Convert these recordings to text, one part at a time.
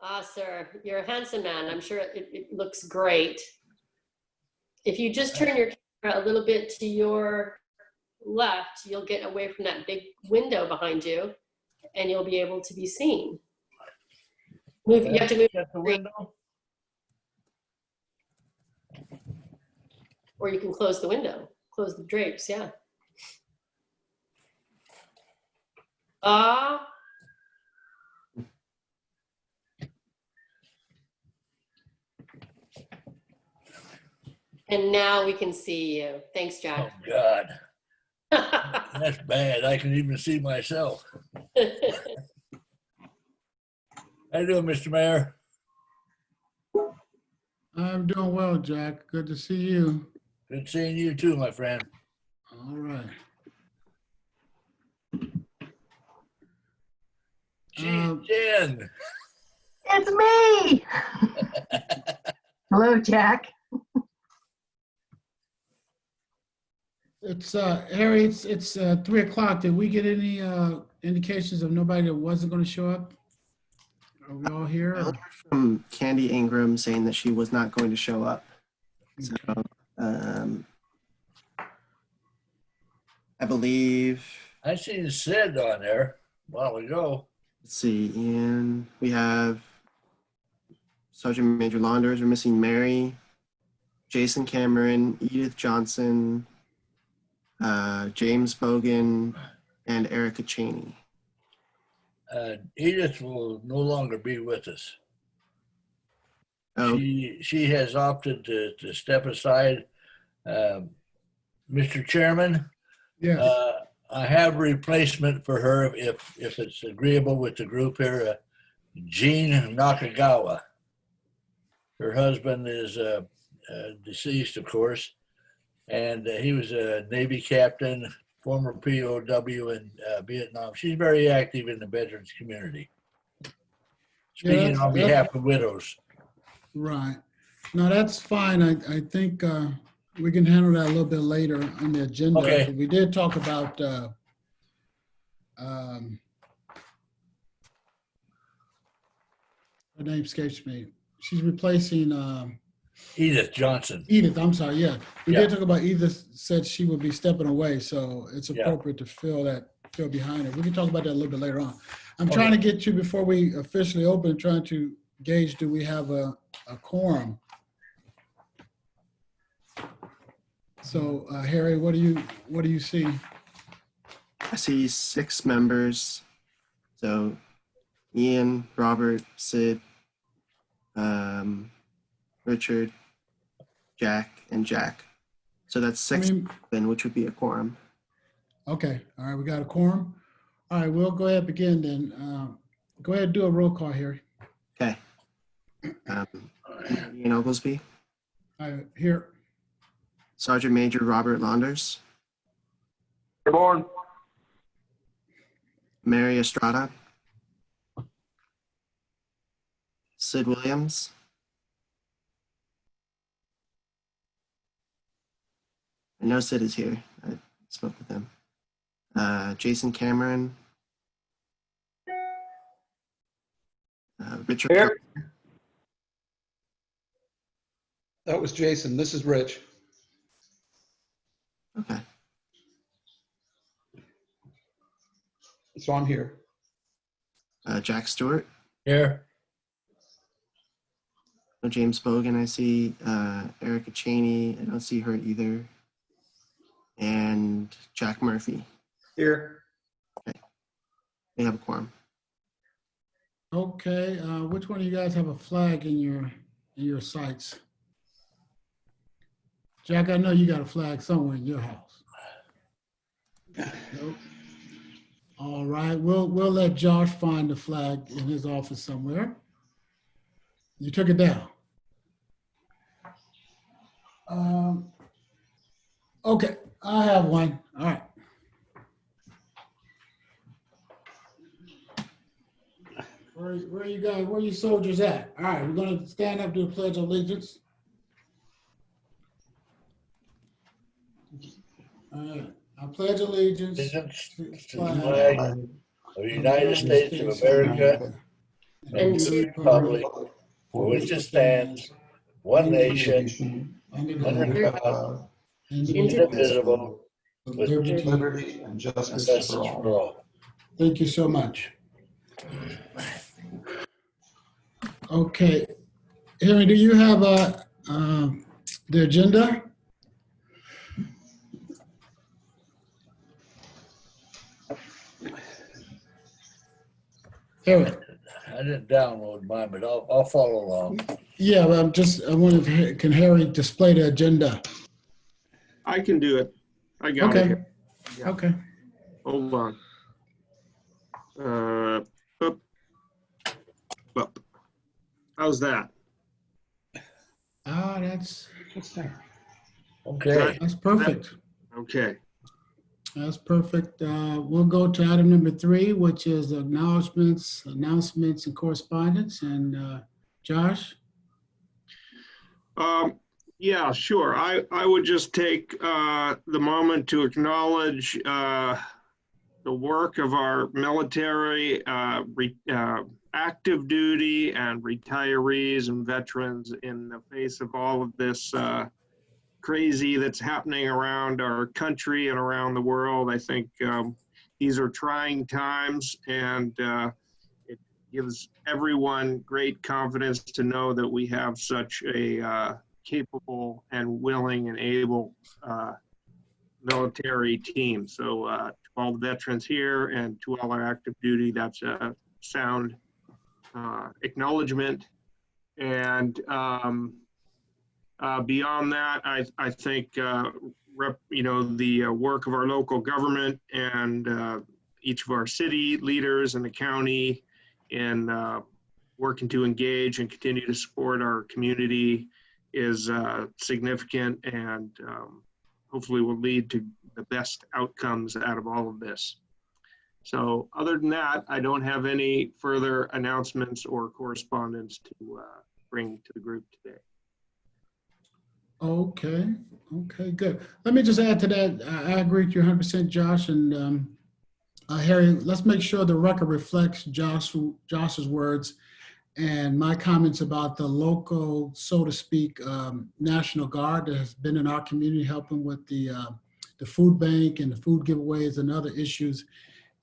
Ah, sir, you're a handsome man. I'm sure it looks great. If you just turn your camera a little bit to your left, you'll get away from that big window behind you, and you'll be able to be seen. Move. You have to move At the window. or you can close the window, close the drapes. Yeah. Ah. And now we can see you. Thanks, Oh Jack. God, that's bad. I can even see myself. How you doing, Mr. Mayor? I'm doing well, Jack. Good to see you. Good seeing you too, my friend. All right. Jen. It's me. Hello, Jack. It's Harry. It's 3 o'clock. Did we get any indications of nobody that wasn't going to show up? Are we all here? I heard from Candy Ingram saying that she was not going to show up. So I believe, I seen Sid on there a while ago. let's see, and we have Sergeant Major Launders. We're missing Mary, Jason Cameron, Edith Johnson, James Bogan, and Erica Cheney. Edith will no longer be with us. Oh, She has opted to step aside. Mr. Chairman, Yes. I have a replacement for her if it's agreeable with the group here. Jean Nakagawa. Her husband is deceased, of course, and he was a Navy captain, former POW in Vietnam. She's very active in the veterans community. Speaking on behalf of widows. Right. No, that's fine. I think we can handle that a little bit later on the agenda. Okay. But we did talk about her name escapes me. She's replacing Edith Johnson. Edith. I'm sorry. Yeah, we Yeah. did talk about Edith. Said she would be stepping away, so it's Yeah. appropriate to fill behind her. We can talk about that a little bit later on. I'm Okay. trying to get you before we officially open. Trying to gauge, do we have a quorum? So Harry, what do you see? I see 6 members. So Ian, Robert, Sid, Richard, Jack, and Jack. So that's 6, then, which would be a quorum. Okay, all right, we got a quorum. All right, we'll go ahead and begin then. Go ahead and do a roll call, Harry. Okay. Ian Oglesby, Here. Sergeant Major Robert Launders, Good morning. Mary Estrada, Sid Williams, I know Sid is here. I spoke with him. Jason Cameron, Richard. Here. That was Jason. This is Rich. Okay. So I'm here. Jack Stewart, Here. James Bogan. I see Erica Cheney. I don't see her either. And Jack Murphy. Here. They have a quorum. Okay, which one of you guys have a flag in your sights? Jack, I know you got a flag somewhere in your house. Nope. All right, we'll let Josh find the flag in his office somewhere. You took it down. Okay, I have one. All right. Where you guys? Where you soldiers at? All right, we're gonna stand up, do the Pledge of Allegiance. All right, I pledge allegiance Allegiance to the to the flag of the United States of America and to the to republic for which it stands, one nation, under God, indivisible, with liberty and justice for justice all. for all. Thank you so much. Okay, Harry, do you have the agenda? Harry, I didn't download mine, but I'll follow along. yeah, but I wonder if, can Harry display the agenda? I can do it. I got it Okay, here. Yeah. okay. Hold on. Up. Up. How's that? That's Okay. perfect. Okay. That's perfect. We'll go to item number 3, which is acknowledgements, announcements, and correspondence. And Josh? Yeah, sure. I would just take the moment to acknowledge the work of our military, active duty and retirees and veterans in the face of all of this crazy that's happening around our country and around the world. I think these are trying times, and it gives everyone great confidence to know that we have such a capable and willing and able military team. So to all the veterans here and to all our active duty, that's a sound acknowledgement. And beyond that, I think the work of our local government and each of our city leaders and the county in working to engage and continue to support our community is significant, and hopefully will lead to the best outcomes out of all of this. So other than that, I don't have any further announcements or correspondence to bring to the group today. Okay, good. Let me just add to that. I agree with you 100%, Josh. And Harry, let's make sure the record reflects Josh's words and my comments about the local, so to speak, National Guard that has been in our community helping with the food bank and the food giveaways and other issues.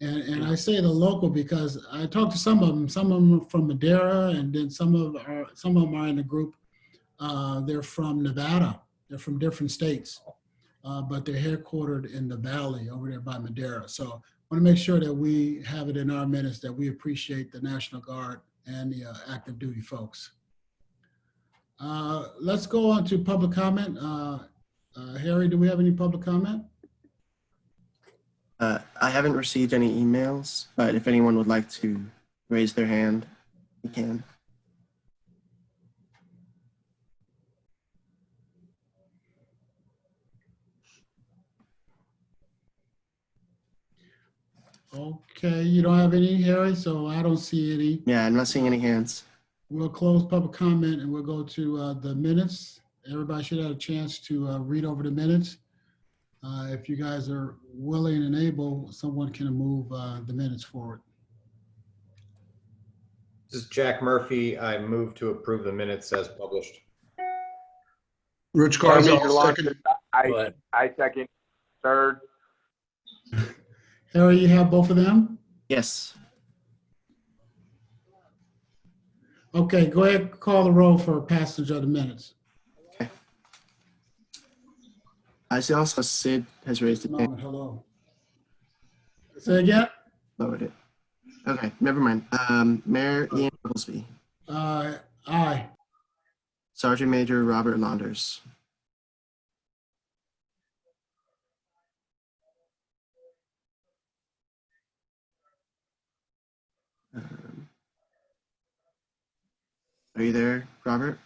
And I say the local because I talked to some of them are from Madeira, and then some of them are in the group. They're from Nevada. They're from different states, but they're headquartered in the valley over there by Madeira. So I want to make sure that we have it in our minutes that we appreciate the National Guard and the active duty folks. Let's go on to public comment. Harry, do we have any public comment? I haven't received any emails, but if anyone would like to raise their hand, you can. Okay, you don't have any, Harry, so I don't see any. Yeah, I'm not seeing any hands. We'll close public comment and we'll go to the minutes. Everybody should have a chance to read over the minutes. If you guys are willing and able, someone can move the minutes forward. This is Jack Murphy. I move to approve the minutes as published. Rich Garza, Major I'll second. Go ahead. I second. Third. Harry, you have both of them? Yes. Okay, go ahead, call the roll for passage of the minutes. I see also Sid has raised his hand. Hello. Say again? Lowered it. Okay, never mind. Mayor Ian Oglesby. Aye. Sergeant Major Robert Launders. Are you there, Robert?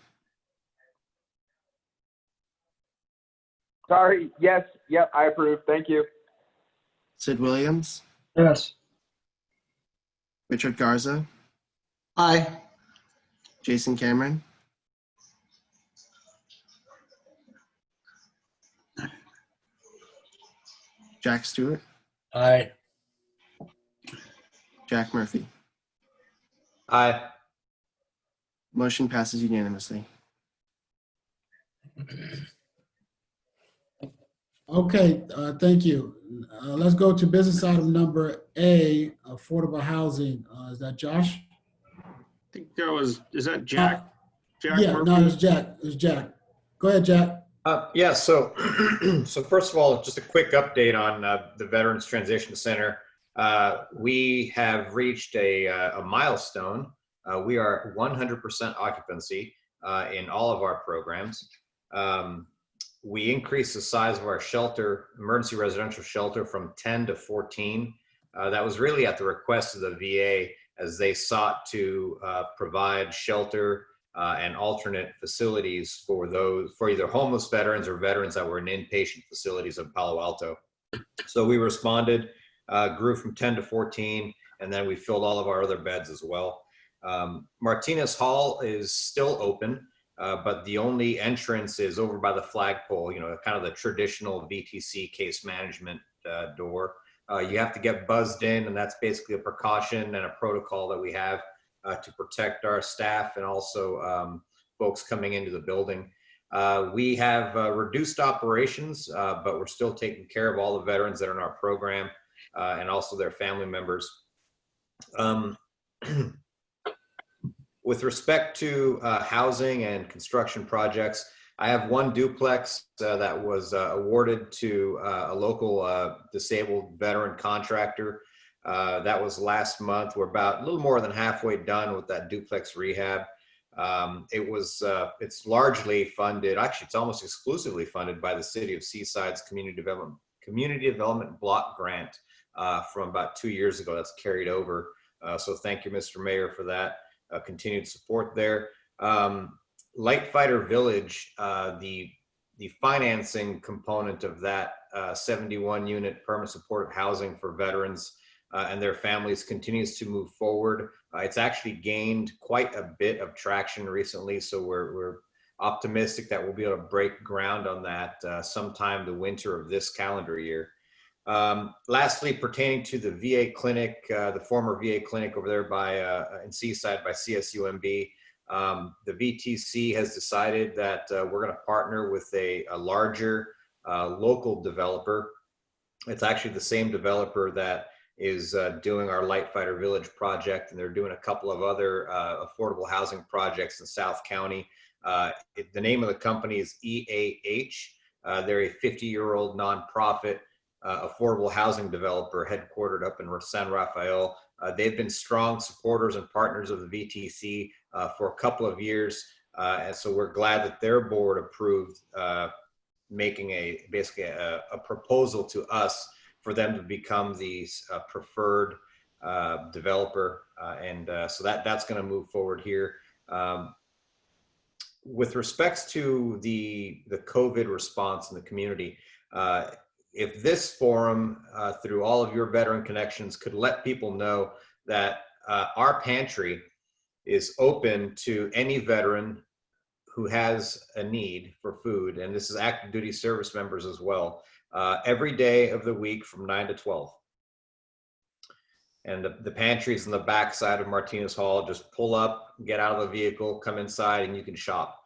Sorry. Yes. Yep. I approve. Thank you. Sid Williams. Yes. Richard Garza. Aye. Jason Cameron. Jack Stewart. Aye. Jack Murphy. Aye. Motion passes unanimously. Okay, thank you. Let's go to business item number A, affordable housing. Is that Josh? I think that was, is that Jack? Jack Yeah, no, Murphy? it's Jack. It's Jack. Go ahead, Jack. Yeah, so so first of all, just a quick update on the Veterans Transition Center. We have reached a milestone. We are 100% occupancy in all of our programs. We increased the size of our shelter, emergency residential shelter, from 10 to 14. That was really at the request of the VA as they sought to provide shelter and alternate facilities for either homeless veterans or veterans that were in inpatient facilities in Palo Alto. So we responded, grew from 10 to 14, and then we filled all of our other beds as well. Martinez Hall is still open, but the only entrance is over by the flagpole, kind of the traditional VTC case management door. You have to get buzzed in, and that's basically a precaution and a protocol that we have to protect our staff and also folks coming into the building. We have reduced operations, but we're still taking care of all the veterans that are in our program and also their family members. With respect to housing and construction projects, I have one duplex that was awarded to a local disabled veteran contractor. That was last month. We're about a little more than halfway done with that duplex rehab. It's largely funded, actually it's almost exclusively funded by the City of Seaside's Community Development Block Grant from about 2 years ago. That's carried over. So thank you, Mr. Mayor, for that continued support there. Light Fighter Village, the financing component of that 71 unit permanent supportive housing for veterans and their families continues to move forward. It's actually gained quite a bit of traction recently, so we're optimistic that we'll be able to break ground on that sometime the winter of this calendar year. Lastly, pertaining to the VA clinic, the former VA clinic over there in Seaside by CSUMB, the VTC has decided that we're going to partner with a larger local developer. It's actually the same developer that is doing our Light Fighter Village project, and they're doing a couple of other affordable housing projects in South County. The name of the company is EAH. They're a 50-year-old nonprofit affordable housing developer headquartered up in San Rafael. They've been strong supporters and partners of the VTC for a couple of years. And so we're glad that their board approved making basically a proposal to us for them to become the preferred developer. So that's going to move forward here. With respects to the COVID response in the community, if this forum, through all of your veteran connections, could let people know that our pantry is open to any veteran who has a need for food, and this is active duty service members as well, every day of the week from 9 to 12. And the pantry is in the back side of Martinez Hall. Just pull up, get out of the vehicle, come inside, and you can shop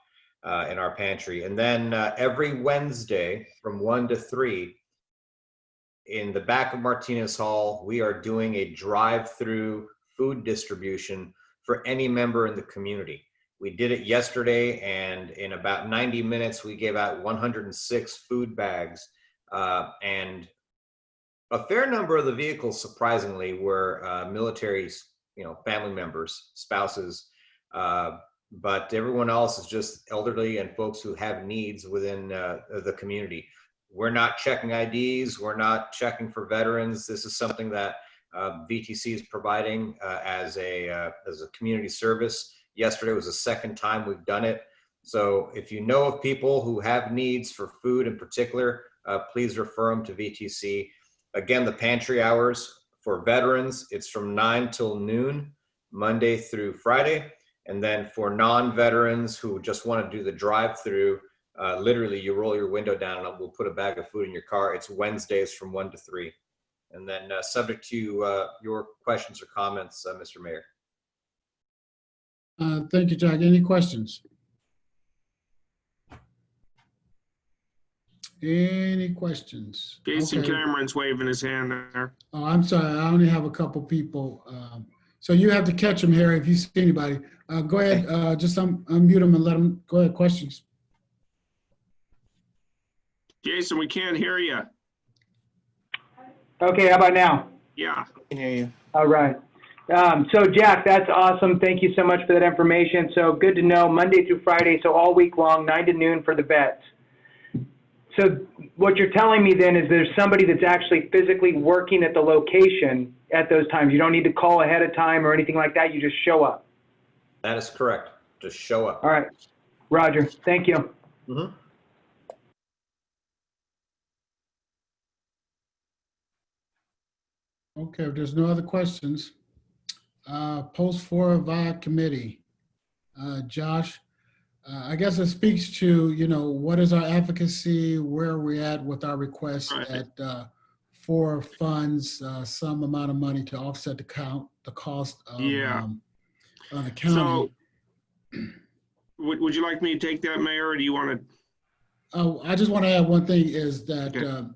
in our pantry. And then every Wednesday from 1 to 3, in the back of Martinez Hall, we are doing a drive-through food distribution for any member in the community. We did it yesterday, and in about 90 minutes, we gave out 106 food bags. And a fair number of the vehicles, surprisingly, were military, family members, spouses, but everyone else is just elderly and folks who have needs within the community. We're not checking IDs. We're not checking for veterans. This is something that VTC is providing as a community service. Yesterday was the second time we've done it. So if you know of people who have needs for food in particular, please refer them to VTC. Again, the pantry hours for veterans, it's from 9 till noon, Monday through Friday. And then for non-veterans who just want to do the drive-through, literally you roll your window down and we'll put a bag of food in your car. It's Wednesdays from 1 to 3. And then subject to your questions or comments, Mr. Mayor. Thank you, Jack. Any questions? Any questions? Jason Okay. Cameron's waving his hand there. Oh, I'm sorry. I only have a couple people. So you have to catch them, Harry, if you see anybody. Go ahead. Just unmute them and let them go ahead. Questions. Jason, we can't hear you. Okay, how about now? Yeah. I can hear you. All right. So Jack, that's awesome. Thank you so much for that information. So good to know, Monday through Friday, so all week long, 9 to noon for the vets. So what you're telling me then is there's somebody that's actually physically working at the location at those times. You don't need to call ahead of time or anything like that. You just show up. That is correct. Just show up. All right. Roger. Thank you. Mhm. Okay, if there's no other questions, post FORA via committee. Josh, I guess it speaks to, what is our advocacy, where are we at with our request Right. for funds, some amount of money to offset the cost of Yeah. the county. So would you like me to take that, Mayor, or do you want to? Oh, I just want to add one thing is that Okay.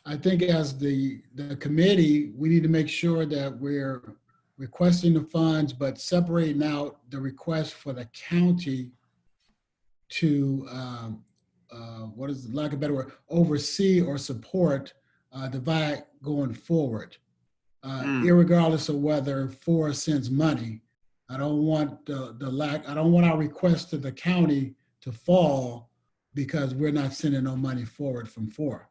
I think as the committee, we need to make sure that we're requesting the funds, but separating out the request for the county to, what is, lack of a better word, oversee or support the VAC going forward, irregardless of whether FORA sends money. I don't want I don't want our request to the county to fall because we're not sending no money forward from FORA.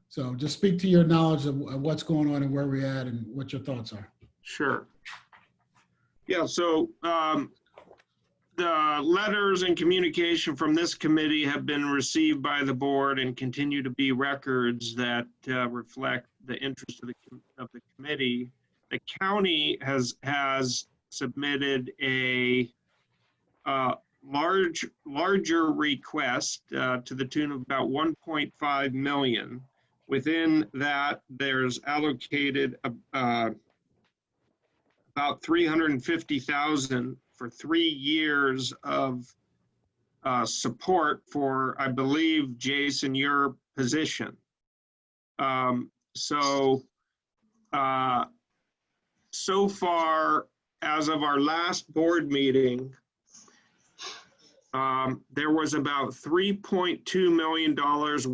So just speak to your knowledge of what's going on and where we're at and what your thoughts are. Sure. Yeah, so the letters and communication from this committee have been received by the board and continue to be records that reflect the interest of the committee. The county has submitted a larger request to the tune of about 1.5 million. Within that, there's allocated about 350,000 for 3 years of support for, I believe, Jason, your position. So far, as of our last board meeting, there was about $3.2 million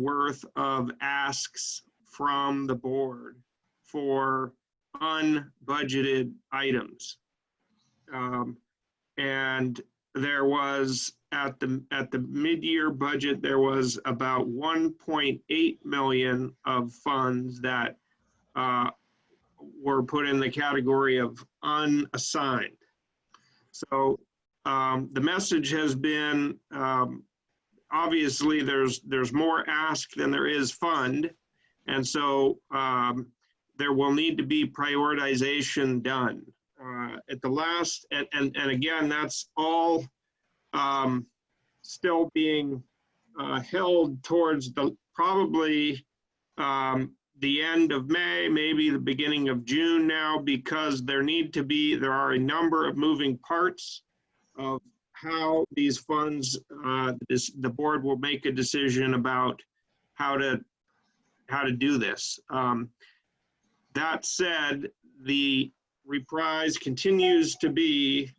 worth of asks from the board for unbudgeted items. And there was at the mid-year budget, there was about 1.8 million of funds that were put in the category of unassigned. So the message has been, obviously there's more ask than there is fund. And so there will need to be prioritization done. At the last, and again, that's all still being held towards probably the end of May, maybe the beginning of June now, because there are a number of moving parts of how these funds, the board will make a decision about how to do this. That said, the reprise continues to be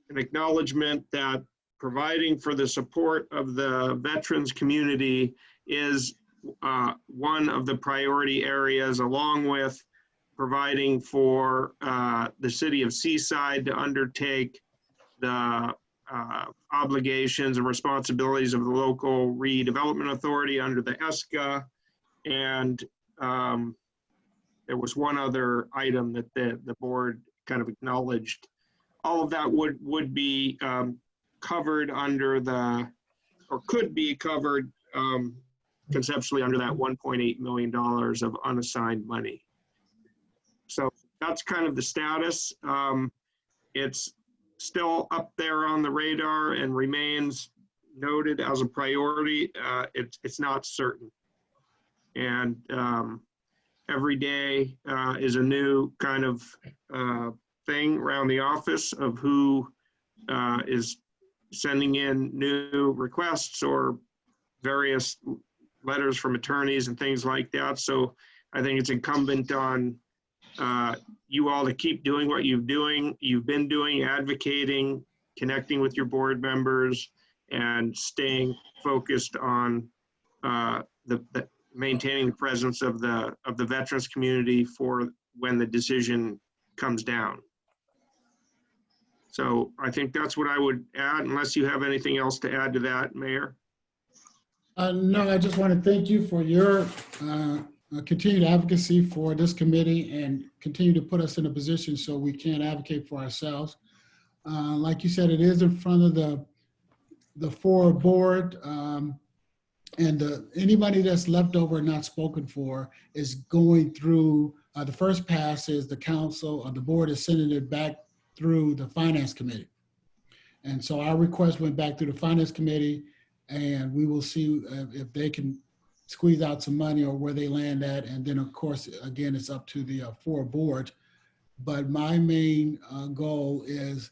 an acknowledgement that providing for the support of the veterans community is one of the priority areas, along with providing for the city of Seaside to undertake the obligations and responsibilities of the local redevelopment authority under the ESCA. And there was one other item that the board kind of acknowledged. All of that would be covered under or could be covered conceptually under that $1.8 million of unassigned money. So that's kind of the status. It's still up there on the radar and remains noted as a priority. It's not certain. And every day is a new kind of thing around the office of who is sending in new requests or various letters from attorneys and things like that. So I think it's incumbent on you all to keep doing what you've been doing, advocating, connecting with your board members, and staying focused on the maintaining the presence of the veterans community for when the decision comes down. So I think that's what I would add, unless you have anything else to add to that, Mayor. No, I just want to thank you for your continued advocacy for this committee and continue to put us in a position so we can advocate for ourselves. Like you said, it is in front of the FORA board, and anybody that's left over and not spoken for is going through, the first pass is the council or the board is sending it back through the finance committee. And so our request went back through the finance committee, and we will see if they can squeeze out some money or where they land at. And then of course, again, it's up to the FORA board. But my main goal is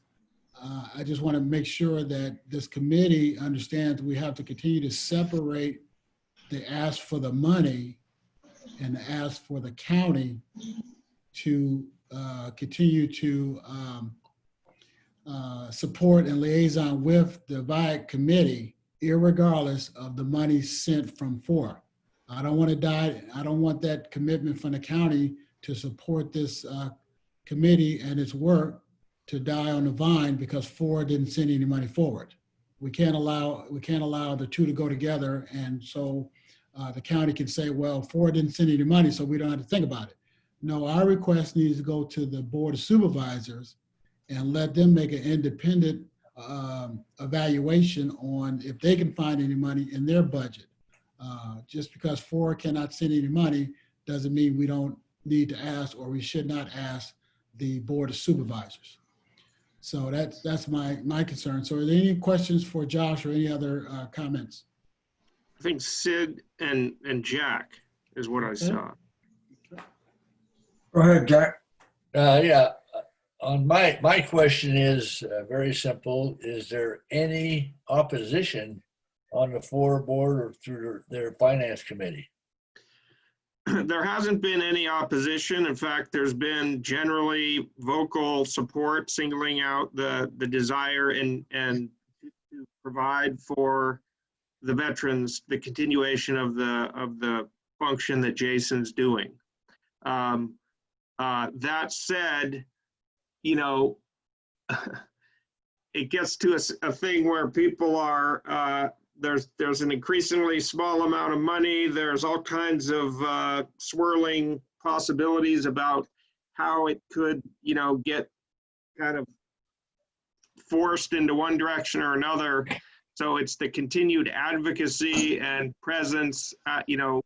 I just want to make sure that this committee understands we have to continue to separate the ask for the money and the ask for the county to continue to support and liaison with the VIAC committee, irregardless of the money sent from FORA. I don't want to die. I don't want that commitment from the county to support this committee and its work to die on the vine because FORA didn't send any money forward. We can't allow the two to go together, and so the county can say, well, FORA didn't send any money, so we don't have to think about it. No, our request needs to go to the Board of Supervisors and let them make an independent evaluation on if they can find any money in their budget. Just because FORA cannot send any money doesn't mean we don't need to ask, or we should not ask the Board of Supervisors. So that's my concern. So are there any questions for Josh or any other comments? I think Sid and Jack is what I saw. Go ahead, Jack. Yeah, on my question is very simple. Is there any opposition on the FORA board or through their finance committee? There hasn't been any opposition. In fact, there's been generally vocal support, singling out the desire and to provide for the veterans the continuation of the function that Jason's doing. That said, you know, it gets to a thing where people are there's an increasingly small amount of money. There's all kinds of swirling possibilities about how it could, you know, get kind of forced into one direction or another. So it's the continued advocacy and presence, you know,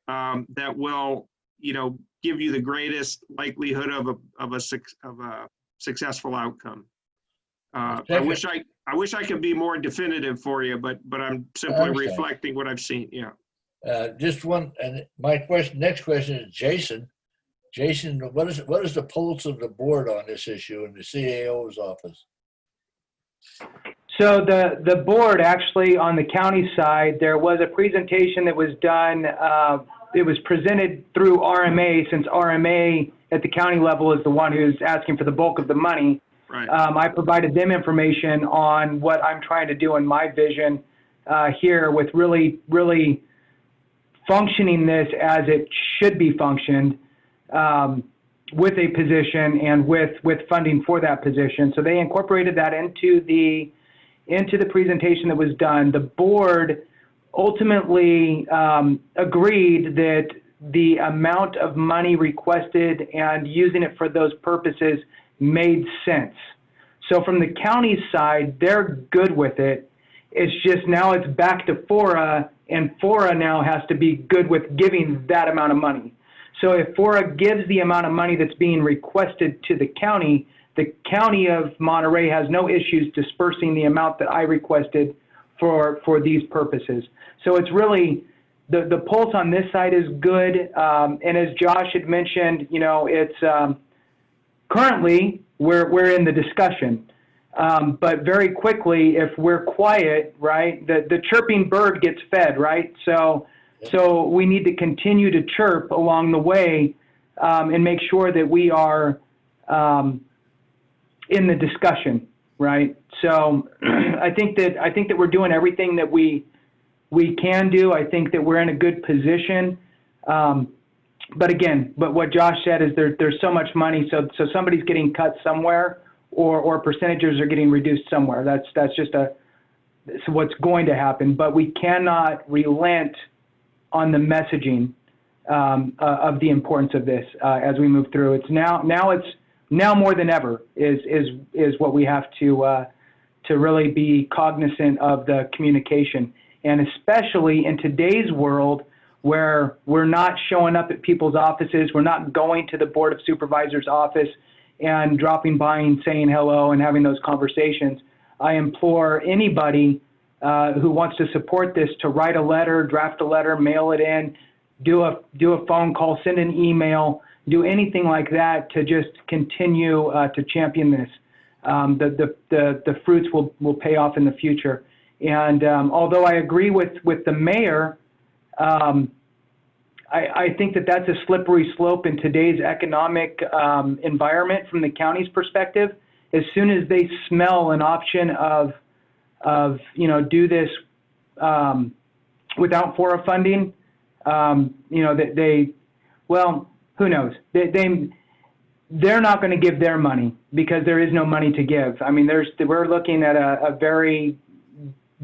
that will, you know, give you the greatest likelihood of a successful outcome. I wish I could be more definitive for you, but I'm simply reflecting what I've seen. Yeah. Just one, and my next question is Jason. Jason, what is the pulse of the board on this issue in the CAO's office? So the board actually on the county side, there was a presentation that was done. It was presented through RMA, since RMA at the county level is the one who's asking for the bulk of the money. Right. I provided them information on what I'm trying to do in my vision here with really functioning this as it should be functioned with a position and with funding for that position. So they incorporated that into the presentation that was done. The board ultimately agreed that the amount of money requested and using it for those purposes made sense. So from the county side, they're good with it. It's just now it's back to FORA, and FORA now has to be good with giving that amount of money. So if FORA gives the amount of money that's being requested to the county of Monterey has no issues dispersing the amount that I requested for these purposes. So it's really, the pulse on this side is good. And as Josh had mentioned, you know, it's currently we're in the discussion. But very quickly, if we're quiet, right, the chirping bird gets fed, right? So we need to continue to chirp along the way and make sure that we are in the discussion, right? So I think that we're doing everything that we can do. I think that we're in a good position. But again, what Josh said is there's so much money, so somebody's getting cut somewhere, or percentages are getting reduced somewhere. That's just what's going to happen. But we cannot relent on the messaging of the importance of this as we move through. It's now more than ever is what we have to really be cognizant of the communication, and especially in today's world where we're not showing up at people's offices, we're not going to the Board of Supervisors office and dropping by and saying hello and having those conversations. I implore anybody who wants to support this to write a letter, draft a letter, mail it in, do a phone call, send an email, do anything like that to just continue to champion this. The fruits will pay off in the future. And although I agree with the mayor, I think that that's a slippery slope in today's economic environment from the county's perspective. As soon as they smell an option of do this without FORA funding, who knows? They're not going to give their money because there is no money to give. I mean, we're looking at a very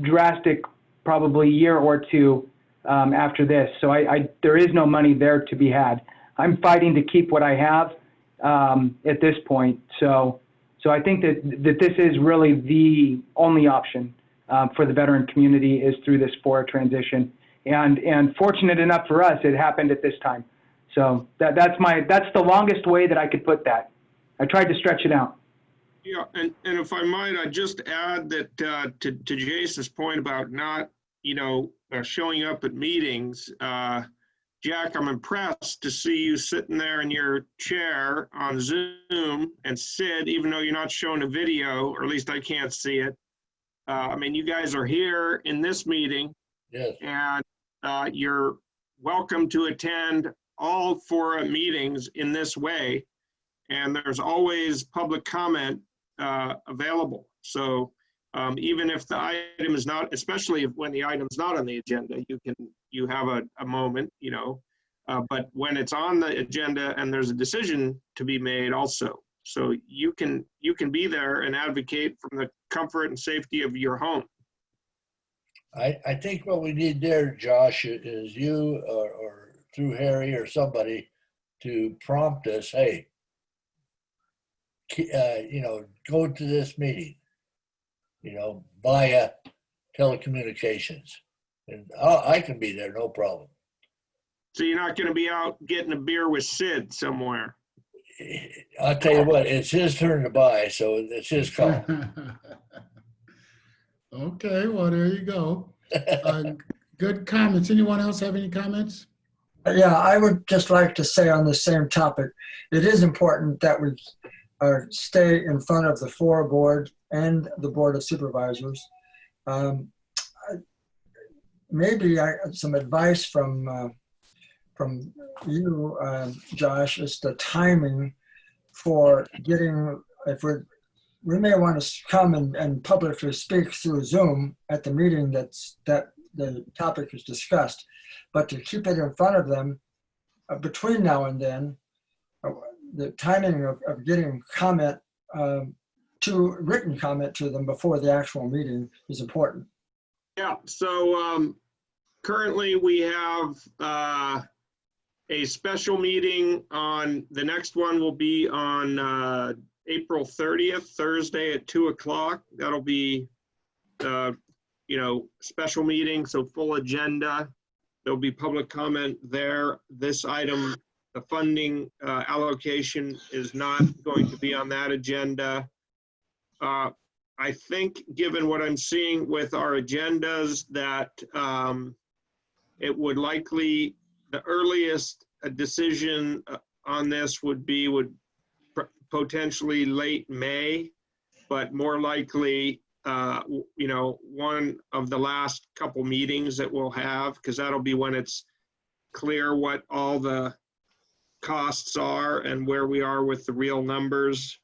drastic, probably year or two after this. So there is no money there to be had. I'm fighting to keep what I have at this point. So I think that this is really the only option for the veteran community is through this FORA transition. And fortunate enough for us, it happened at this time. So that's the longest way that I could put that. I tried to stretch it out. Yeah, and if I might, I'd just add that to Jason's point about not, showing up at meetings, Jack, I'm impressed to see you sitting there in your chair on Zoom, and Sid, even though you're not showing a video, or at least I can't see it. I mean, you guys are here in this meeting. Yes. And you're welcome to attend all FORA meetings in this way. And there's always public comment available. So even if the item is not, especially when the item's not on the agenda, you have a moment, but when it's on the agenda and there's a decision to be made also. So you can be there and advocate from the comfort and safety of your home. I think what we need there, Josh, is you or through Harry or somebody to prompt us, hey, go to this meeting, via telecommunications. And I can be there, no problem. So you're not going to be out getting a beer with Sid somewhere? I'll tell you what, it's his turn to buy, so it's his call. Okay, well, there you go. Good comments. Anyone else have any comments? Yeah, I would just like to say on the same topic, it is important that we stay in front of the FORA board and the Board of Supervisors. Maybe some advice from you, Josh, is the timing for getting, we may want to come and publicly speak through Zoom at the meeting that the topic is discussed, but to keep it in front of them between now and then, the timing of getting written comment to them before the actual meeting is important. Yeah, so currently we have a special meeting the next one will be on April 30th, Thursday at 2:00. That'll be, special meeting, so full agenda. There'll be public comment there. This item, the funding allocation, is not going to be on that agenda. I think, given what I'm seeing with our agendas, that it would likely, the earliest a decision on this would potentially late May, but more likely, you know, one of the last couple meetings that we'll have, because that'll be when it's clear what all the costs are and where we are with the real numbers.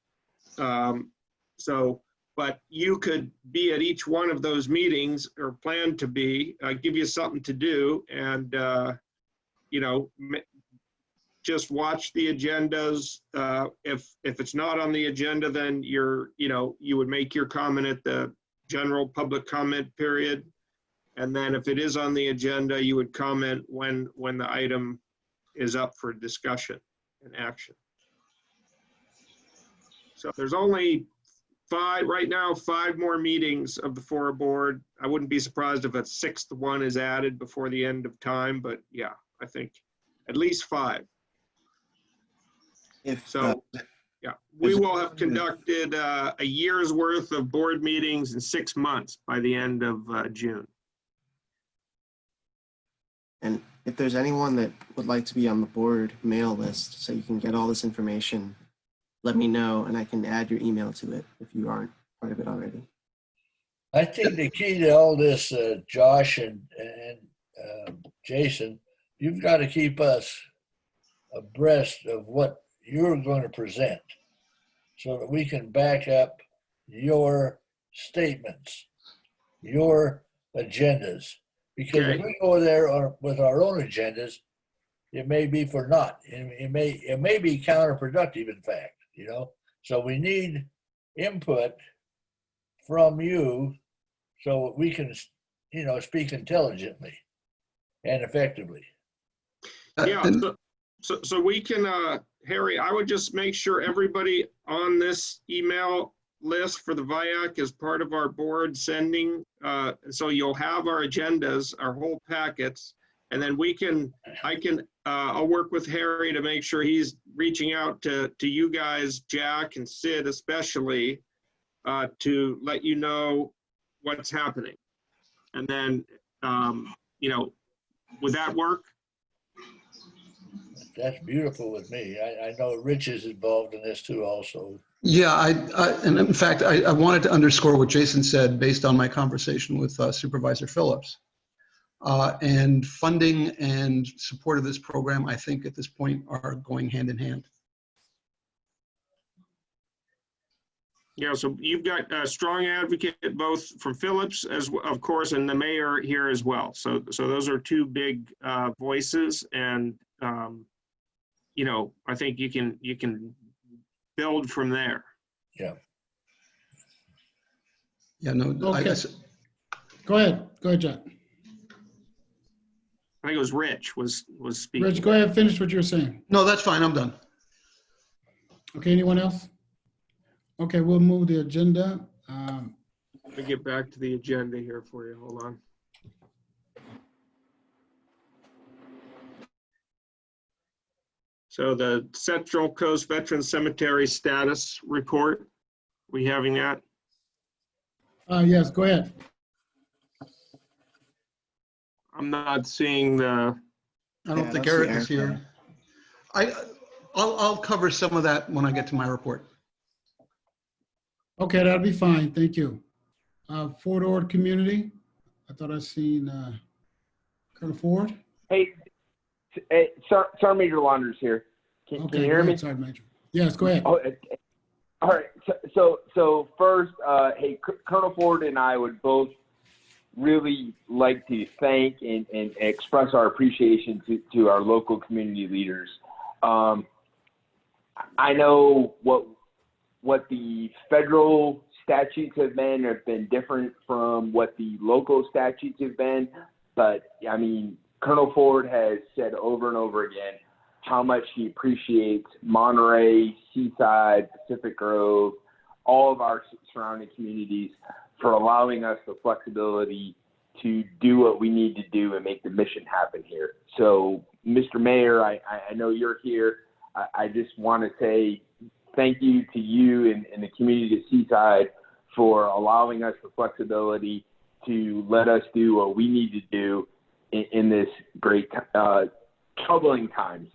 But you could be at each one of those meetings, or plan to be, give you something to do, and, you know, just watch the agendas. If it's not on the agenda, then you would make your comment at the general public comment period. And then if it is on the agenda, you would comment when the item is up for discussion and action. So there's only right now, 5 more meetings of the FORA board. I wouldn't be surprised if a 6th one is added before the end of time, but yeah, I think at least 5. So yeah, we will have conducted a year's worth of board meetings in 6 months by the end of June. And if there's anyone that would like to be on the board mail list so you can get all this information, let me know and I can add your email to it if you aren't part of it already. I think the key to all this, Josh and Jason, you've got to keep us abreast of what you're going to present so that we can back up your statements, your agendas. Because if we go there with our own agendas, it may be for naught. It may be counterproductive, in fact, you know. So we need input from you so we can, you know, speak intelligently and effectively. Yeah, so we can, Harry, I would just make sure everybody on this email list for the VIAC is part of our board sending. So you'll have our agendas, our whole packets, and then I'll work with Harry to make sure he's reaching out to you guys, Jack and Sid especially, to let you know what's happening. And then, you know, would that work? That's beautiful with me. I know Rich is involved in this too also. Yeah, and in fact, I wanted to underscore what Jason said based on my conversation with Supervisor Phillips. And funding and support of this program, I think at this point are going hand in hand. Yeah, so you've got a strong advocate both from Phillips, of course, and the mayor here as well. So those are 2 big voices, and you know, I think you can build from there. Yeah. Yeah, no. Okay. Go ahead, Jack. I think it was Rich was speaking. Rich, go ahead, finish what you're saying. No, that's fine. I'm done. Okay, anyone else? Okay, we'll move the agenda. Let me get back to the agenda here for you. Hold on. So the Central Coast Veteran Cemetery status report, we having that? Yes, go ahead. I'm not seeing the. I don't think Eric is here. I'll cover some of that when I get to my report. Okay, that'll be fine. Thank you. Fort Ord community. I thought I seen Colonel Ford. Hey, Sergeant Major Launders here. Can you hear me? Sergeant Major. Yes, go ahead. Oh, all right. So first, hey, Colonel Ford and I would both really like to thank and express our appreciation to our local community leaders. I know what the federal statutes have been different from what the local statutes have been. But I mean, Colonel Ford has said over and over again how much he appreciates Monterey, Seaside, Pacific Grove, all of our surrounding communities for allowing us the flexibility to do what we need to do and make the mission happen here. So, Mr. Mayor, I know you're here. I just want to say thank you to you and the community of Seaside for allowing us the flexibility to let us do what we need to do in this great troubling times.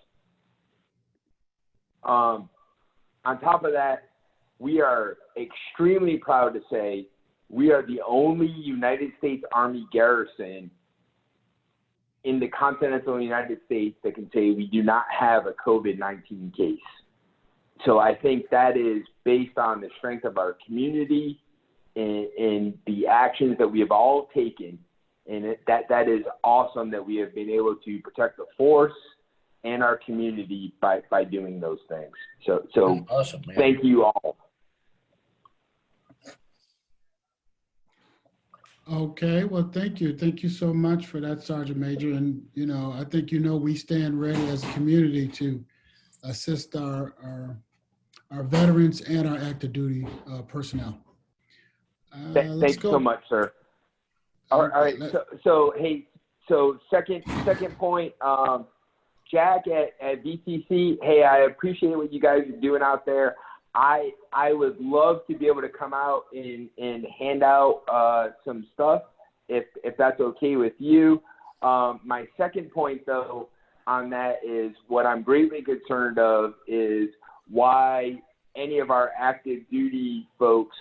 on top of that, we are extremely proud to say we are the only United States Army garrison in the continental United States that can say we do not have a COVID-19 case. So I think that is based on the strength of our community and the actions that we have all taken. And that is awesome that we have been able to protect the force and our community by doing those things. So Awesome, man. thank you all. Okay, well, thank you. Thank you so much for that, Sergeant Major. And, I think, we stand ready as a community to assist our veterans and our active duty personnel. Thanks so much, sir. All right. So second point, Jack at VTC. Hey, I appreciate what you guys are doing out there. I would love to be able to come out and hand out some stuff if that's okay with you. My second point though on that is what I'm greatly concerned of is why any of our active duty folks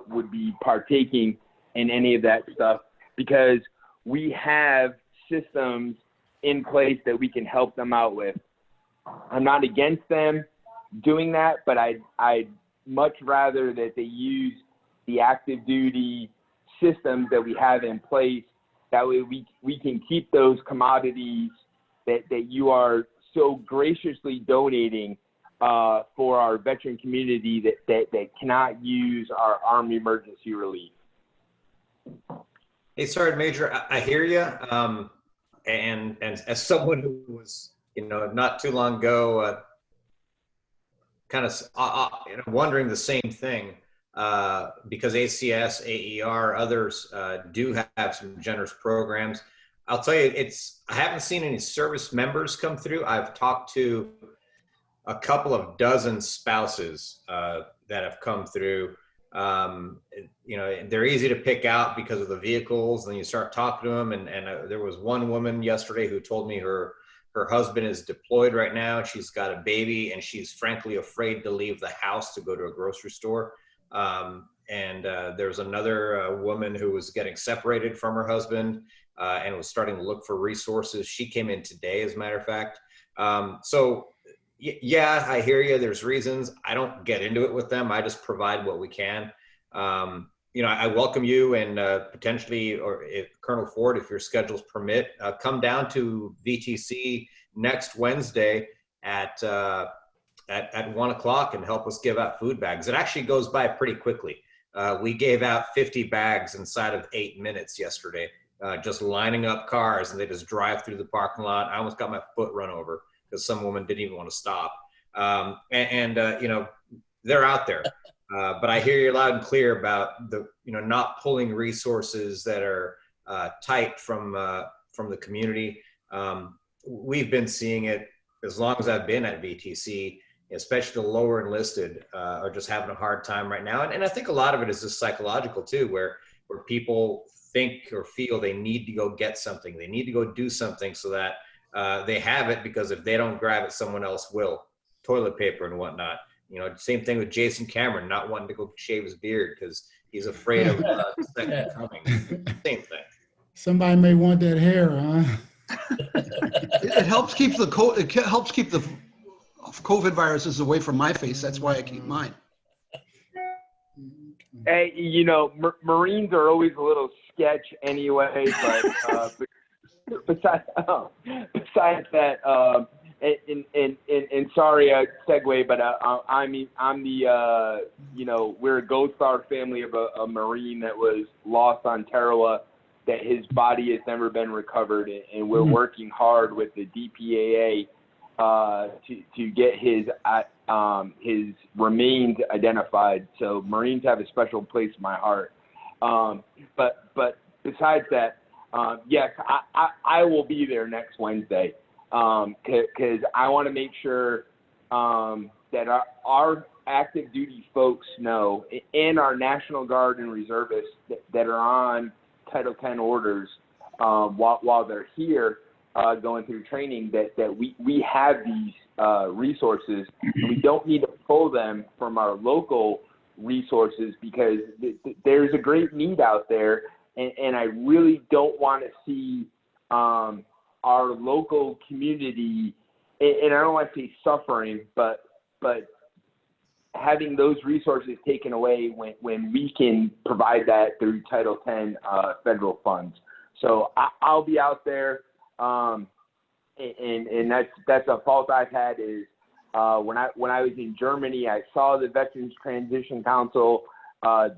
would be partaking in any of that stuff, because we have systems in place that we can help them out with. I'm not against them doing that, but I'd much rather that they use the active duty systems that we have in place. That way we can keep those commodities that you are so graciously donating for our veteran community that cannot use our Army emergency relief. Hey, Sergeant Major, I hear you. And as someone who was, not too long ago, kind of wondering the same thing, because ACS, AER, others do have some generous programs. I'll tell you, I haven't seen any service members come through. I've talked to a couple of dozen spouses that have come through. They're easy to pick out because of the vehicles, and you start talking to them. And there was one woman yesterday who told me her husband is deployed right now. She's got a baby, and she's frankly afraid to leave the house to go to a grocery store. There's another woman who was getting separated from her husband and was starting to look for resources. She came in today, as a matter of fact. Yeah, I hear you. There's reasons. I don't get into it with them. I just provide what we can. I welcome you, and potentially, or if Colonel Ford, if your schedules permit, come down to VTC next Wednesday at 1 o'clock and help us give out food bags. It actually goes by pretty quickly. We gave out 50 bags inside of 8 minutes yesterday, just lining up cars, and they just drive through the parking lot. I almost got my foot run over because some woman didn't even want to stop. They're out there. But I hear you loud and clear about the, not pulling resources that are tight from the community. We've been seeing it as long as I've been at VTC, especially the lower enlisted are just having a hard time right now. And I think a lot of it is just psychological too, where people think or feel they need to go get something. They need to go do something so that they have it, because if they don't grab it, someone else will. Toilet paper and whatnot. Same thing with Jason Cameron, not wanting to go shave his beard because he's afraid of the second coming. Same thing. Somebody may want that hair, huh? It helps keep the COVID viruses away from my face. That's why I keep mine. Hey, Marines are always a little sketch anyway, but besides that, and sorry, segue, but I'm the we're a Gold Star family of a Marine that was lost on Tarawa, that his body has never been recovered, and we're working hard with the DPAA to get his remains identified. So Marines have a special place in my heart. But besides that, yes, I will be there next Wednesday. Because I want to make sure that our active duty folks know, and our National Guard and reservists that are on Title 10 orders while they're here going through training, that we have these resources. And we don't need to pull them from our local resources, because there's a great need out there, and I really don't want to see our local community, and I don't want to say suffering, but having those resources taken away when we can provide that through Title X federal funds. So I'll be out there, and that's a fault I've had is when I was in Germany, I saw the Veterans Transition Council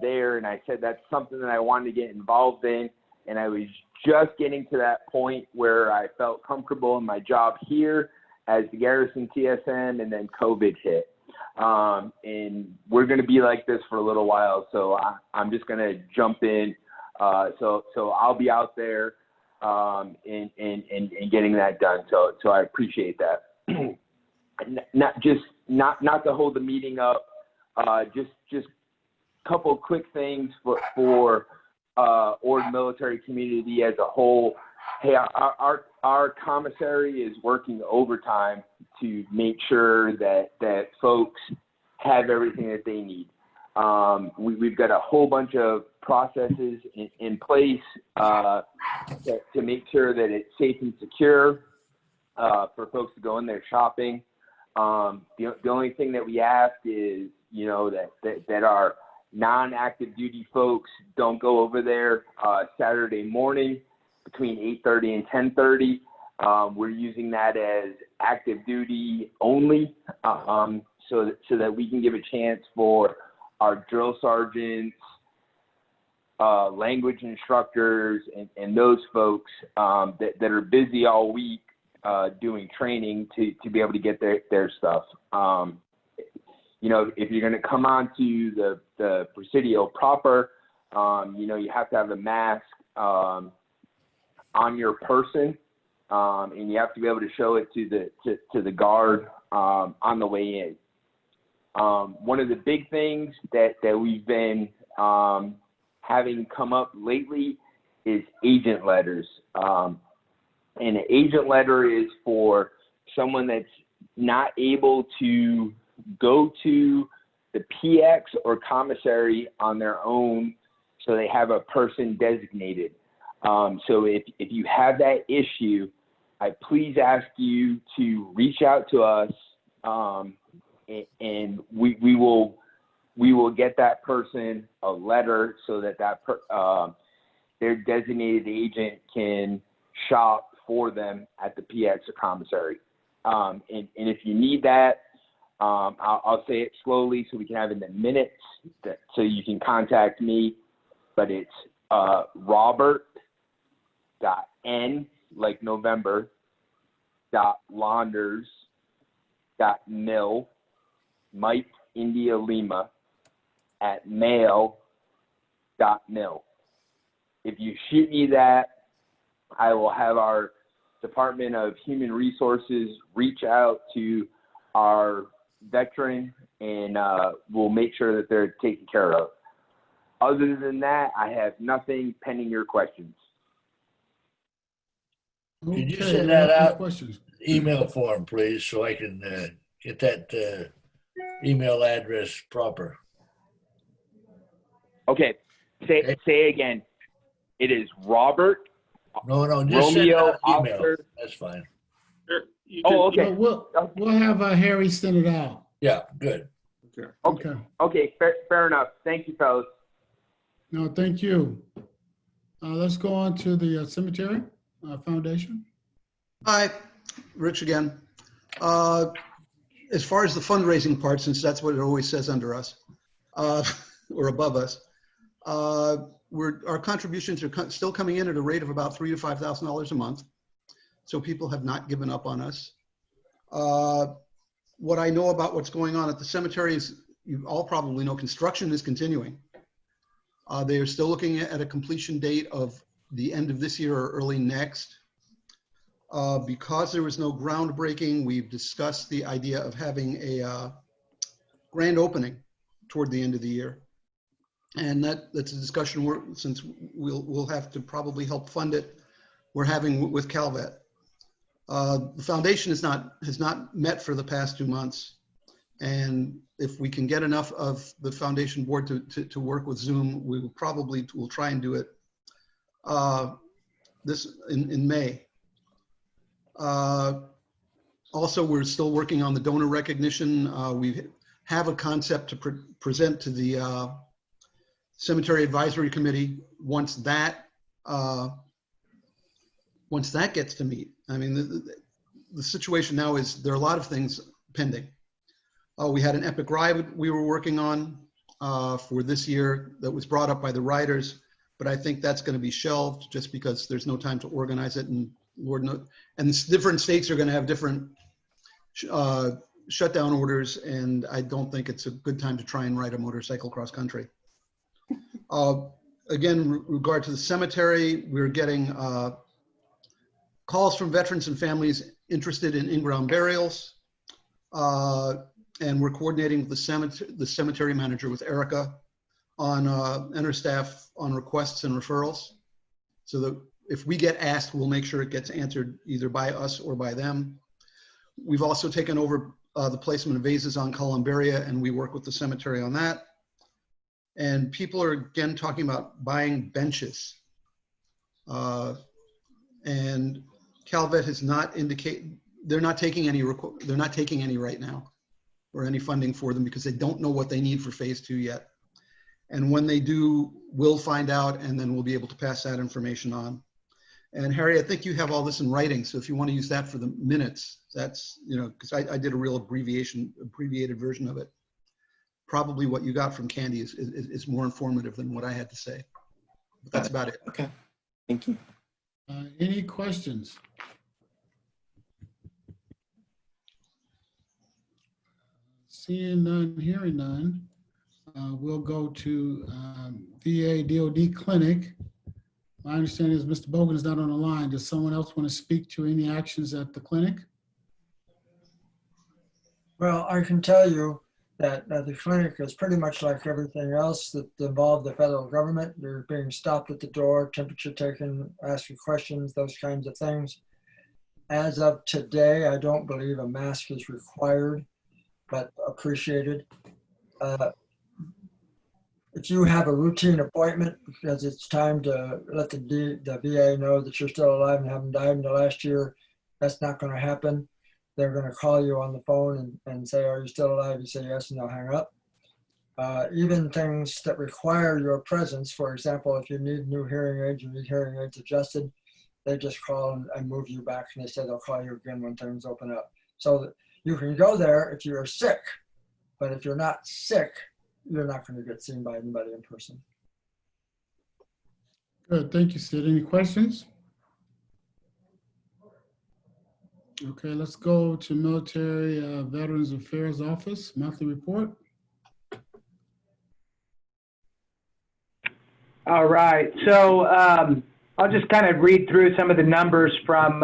there, and I said that's something that I wanted to get involved in, and I was just getting to that point where I felt comfortable in my job here as the Garrison TSM, and then COVID hit. And we're going to be like this for a little while, so I'm just going to jump in. So I'll be out there and getting that done. So I appreciate that. Not to hold the meeting up. Just a couple of quick things for or the military community as a whole. Hey, our commissary is working overtime to make sure that folks have everything that they need. We've got a whole bunch of processes in place to make sure that it's safe and secure for folks to go in there shopping. The only thing that we ask is, that our non-active duty folks don't go over there Saturday morning between 8:30 and 10:30. We're using that as active duty only, so that we can give a chance for our drill sergeants, language instructors, and those folks that are busy all week doing training to be able to get their stuff. If you're going to come on to the Presidio proper, you have to have a mask on your person, and you have to be able to show it to the guard on the way in. One of the big things that we've been having come up lately is agent letters. And an agent letter is for someone that's not able to go to the PX or commissary on their own, so they have a person designated. So if you have that issue, I please ask you to reach out to us, and we will get that person a letter so that their designated agent can shop for them at the PX or commissary. And if you need that, I'll say it slowly so we can have it in the minutes, so you can contact me. But it's Robert.N, like November, .launders.mil, Mike India Lima, @mail.mil. If you shoot me that, I will have our Department of Human Resources reach out to our veteran, and we'll make sure that they're taken care of. Other than that, I have nothing pending your questions. Could you Okay, send that out? questions? Email form, please, so I can get that email address proper. Okay, say again. It is Robert. No, just send it Romeo out email. Oscar. That's fine. Okay. We'll have Harry send it out. Yeah, good. Okay. Okay, fair enough. Thank you, fellas. No, thank you. Let's go on to the cemetery foundation. Hi, Rich again. As far as the fundraising part, since that's what it always says under us, or above us, our contributions are still coming in at a rate of about $3,000 to $5,000 a month. So people have not given up on us. What I know about what's going on at the cemetery is, you all probably know, construction is continuing. They are still looking at a completion date of the end of this year or early next. Because there was no groundbreaking, we've discussed the idea of having a grand opening toward the end of the year. And that's a discussion since we'll have to probably help fund it, we're having with Calvet. The foundation has not met for the past 2 months. And if we can get enough of the foundation board to work with Zoom, we'll try and do it this in May. Also, we're still working on the donor recognition. We have a concept to present to the Cemetery Advisory Committee once that gets to meet. I mean, the situation now is there are a lot of things pending. We had an epic ride we were working on for this year that was brought up by the writers, but I think that's going to be shelved just because there's no time to organize it, and Lord knows, and different states are going to have different shutdown orders, and I don't think it's a good time to try and ride a motorcycle cross country. Again, regard to the cemetery, we're getting calls from veterans and families interested in in-ground burials. And we're coordinating with the cemetery manager, with Erica, on and her staff on requests and referrals. So that if we get asked, we'll make sure it gets answered either by us or by them. We've also taken over the placement of vases on columbaria, and we work with the cemetery on that. And people are again talking about buying benches. And Calvet has not indicated, they're not taking any right now, or any funding for them, because they don't know what they need for phase 2 yet. And when they do, we'll find out, and then we'll be able to pass that information on. And Harry, I think you have all this in writing, so if you want to use that for the minutes, that's, you know, because I did a real abbreviated version of it. Probably what you got from Candy is more informative than what I had to say. But that's about it. Okay, thank you. Any questions? Seeing none, hearing none, we'll go to VA DOD clinic. My understanding is Mr. Bogan is not on the line. Does someone else want to speak to any actions at the clinic? Well, I can tell you that the clinic is pretty much like everything else that involved the federal government. You're being stopped at the door, temperature taken, asking questions, those kinds of things. As of today, I don't believe a mask is required, but appreciated. If you have a routine appointment because it's time to let the VA know that you're still alive and haven't died in the last year, that's not going to happen. They're going to call you on the phone and say, are you still alive? You say yes, and they'll hang up. Even things that require your presence, for example, if you need new hearing aids, you need hearing aids adjusted, they just call and move you back, and they say they'll call you again when things open up. So that you can go there if you're sick, but if you're not sick, you're not going to get seen by anybody in person. Good, thank you, Sid. Any questions? Okay, let's go to Military Veterans Affairs Office, monthly report. All right, so I'll just kind of read through some of the numbers from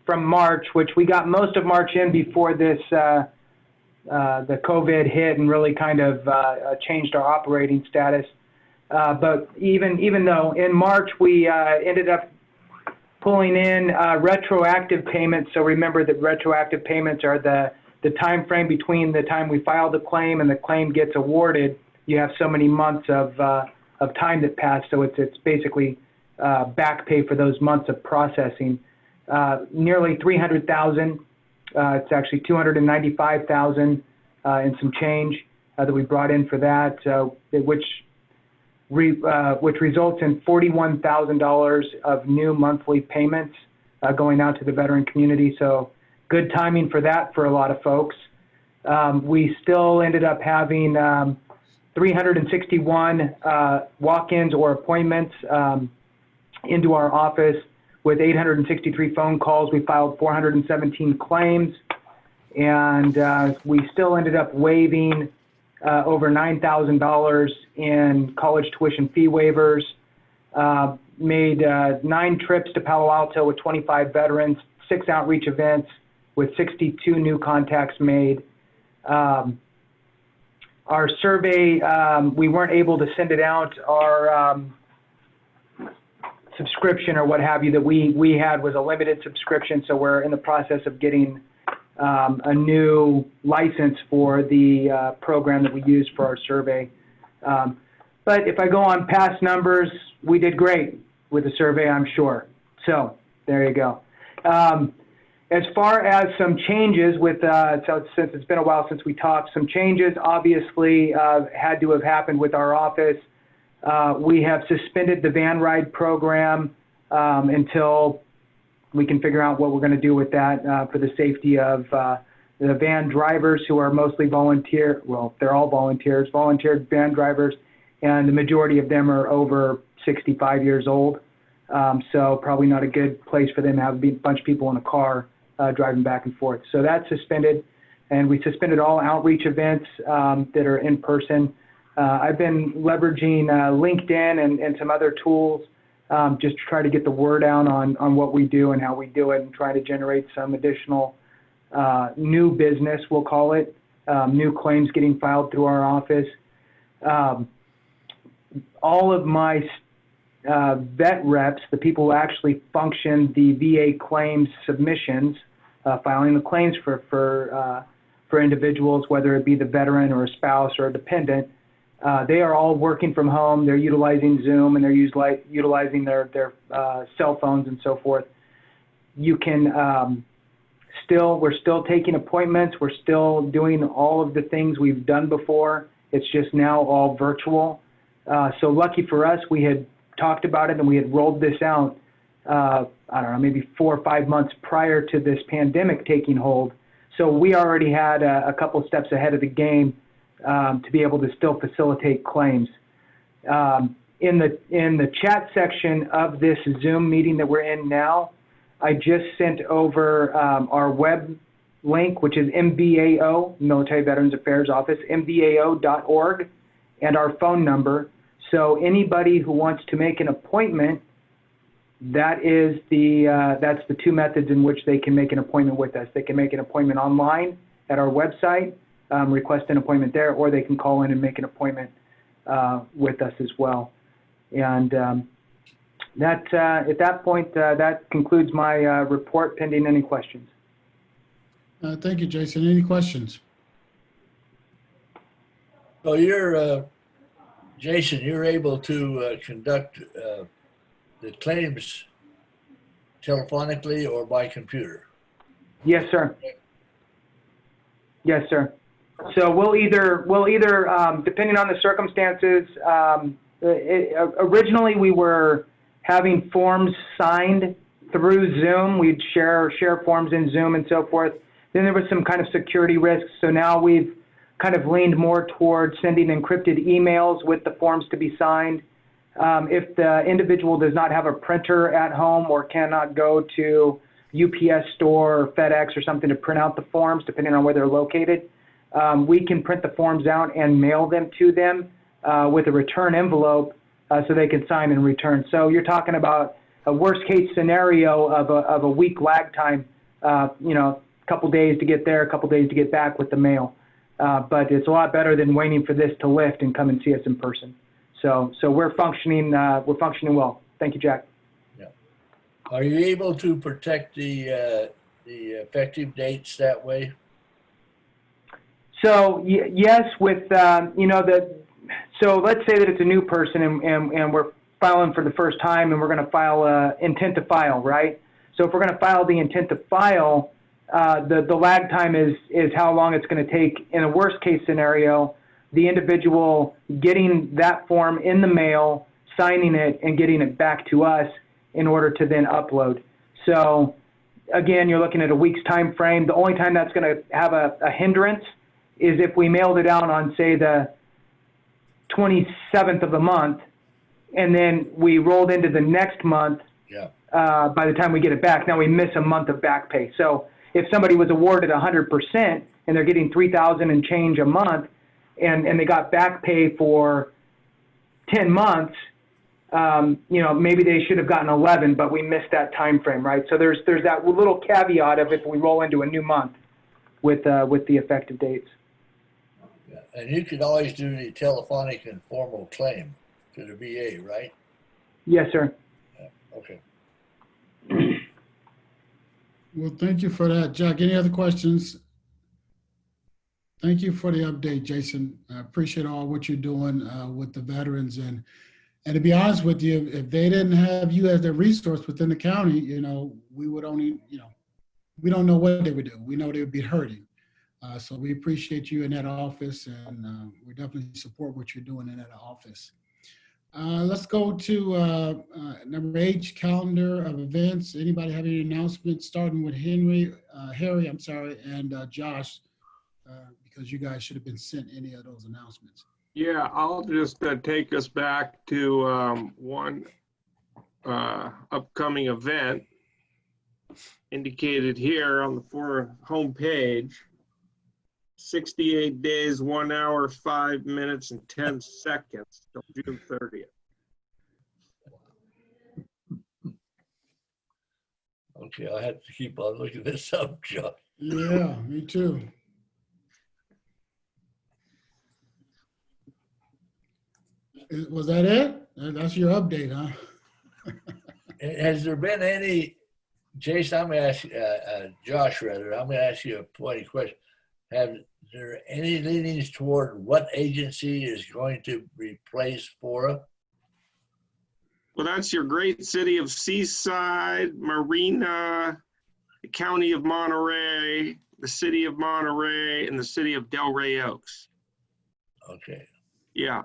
March, which we got most of March in before this the COVID hit and really kind of changed our operating status. But even though in March we ended up pulling in retroactive payments. So remember that retroactive payments are the time frame between the time we file the claim and the claim gets awarded. You have so many months of time that passed, so it's basically back pay for those months of processing. Nearly 300,000. It's actually 295,000 and some change that we brought in for that, which results in $41,000 of new monthly payments going out to the veteran community. So good timing for that for a lot of folks. We still ended up having 361 walk-ins or appointments into our office with 863 phone calls. We filed 417 claims, and we still ended up waiving over $9,000 in college tuition fee waivers, made 9 trips to Palo Alto with 25 veterans, 6 outreach events with 62 new contacts made. Our survey, we weren't able to send it out. Our subscription or what have you that we had was a limited subscription, so we're in the process of getting a new license for the program that we use for our survey. But if I go on past numbers, we did great with the survey, I'm sure. So there you go. As far as some changes with, so since it's been a while since we talked, some changes obviously had to have happened with our office. We have suspended the van ride program until we can figure out what we're going to do with that for the safety of the van drivers who are mostly volunteer. Well, they're all volunteers, volunteer van drivers, and the majority of them are over 65 years old. So probably not a good place for them to have a bunch of people in a car driving back and forth. So that's suspended, and we suspended all outreach events that are in person. I've been leveraging LinkedIn and some other tools just to try to get the word out on what we do and how we do it, and try to generate some additional new business, we'll call it, new claims getting filed through our office. All of my vet reps, the people who actually function the VA claims submissions, filing the claims for individuals, whether it be the veteran or a spouse or a dependent, they are all working from home. They're utilizing Zoom, and they're utilizing their cell phones and so forth. You can we're still taking appointments. We're still doing all of the things we've done before. It's just now all virtual. So lucky for us, we had talked about it and we had rolled this out, I don't know, maybe 4 or 5 months prior to this pandemic taking hold. So we already had a couple steps ahead of the game to be able to still facilitate claims. In the chat section of this Zoom meeting that we're in now, I just sent over our web link, which is MVAO, Military Veterans Affairs Office, MVAO.org, and our phone number. So anybody who wants to make an appointment, that's the two methods in which they can make an appointment with us. They can make an appointment online at our website, request an appointment there, or they can call in and make an appointment with us as well. And at that point, that concludes my report, pending any questions. Thank you, Jason. Any questions? So you're, Jason, you're able to conduct the claims telephonically or by computer? Yes, sir. Yes, sir. So we'll either depending on the circumstances, originally we were having forms signed through Zoom. We'd share forms in Zoom and so forth. Then there was some kind of security risks. So now we've kind of leaned more towards sending encrypted emails with the forms to be signed. If the individual does not have a printer at home or cannot go to UPS store or FedEx or something to print out the forms, depending on where they're located, we can print the forms out and mail them to them with a return envelope so they can sign and return. So you're talking about a worst case scenario of a week lag time, a couple days to get there, a couple days to get back with the mail. But it's a lot better than waiting for this to lift and come and see us in person. So we're functioning well. Thank you, Jack. Yeah. Are you able to protect the effective dates that way? So yes, with so let's say that it's a new person and we're filing for the first time and we're going to file intent to file, right? So if we're going to file the intent to file, the lag time is how long it's going to take in a worst case scenario, the individual getting that form in the mail, signing it, and getting it back to us in order to then upload. So again, you're looking at a week's time frame. The only time that's going to have a hindrance is if we mailed it out on, say, the 27th of the month, and then we rolled into the next month. Yeah. By the time we get it back, now we miss a month of back pay. So if somebody was awarded 100% and they're getting $3,000 and change a month, and they got back pay for 10 months, maybe they should have gotten 11, but we missed that time frame, right? So there's that little caveat of if we roll into a new month with the effective dates. Yeah. And you could always do the telephonic and formal claim to the VA, right? Yes, sir. Yeah. Okay. Well, thank you for that, Jack. Any other questions? Thank you for the update, Jason. I appreciate all what you're doing with the veterans. And to be honest with you, if they didn't have you as their resource within the county, we would only, we don't know what they would do. We know they would be hurting. So we appreciate you in that office, and we definitely support what you're doing in that office. Let's go to number H, calendar of events. Anybody have any announcements, starting with Harry, and Josh, because you guys should have been sent any of those announcements. Yeah, I'll just take us back to one upcoming event indicated here on the FORA homepage. 68 days, 1 hour, 5 minutes, and 10 seconds till June 30th. Okay, I have to keep on looking this up, John. Yeah, me too. Was that it? That's your update, huh? Has there been any, Jason, I'm going to ask, Josh rather, I'm going to ask you a pointy question. Have there any leanings toward what agency is going to replace FORA? Well, that's your great city of Seaside, Marina, the county of Monterey, the city of Monterey, and the city of Delray Oaks. Okay. Yeah,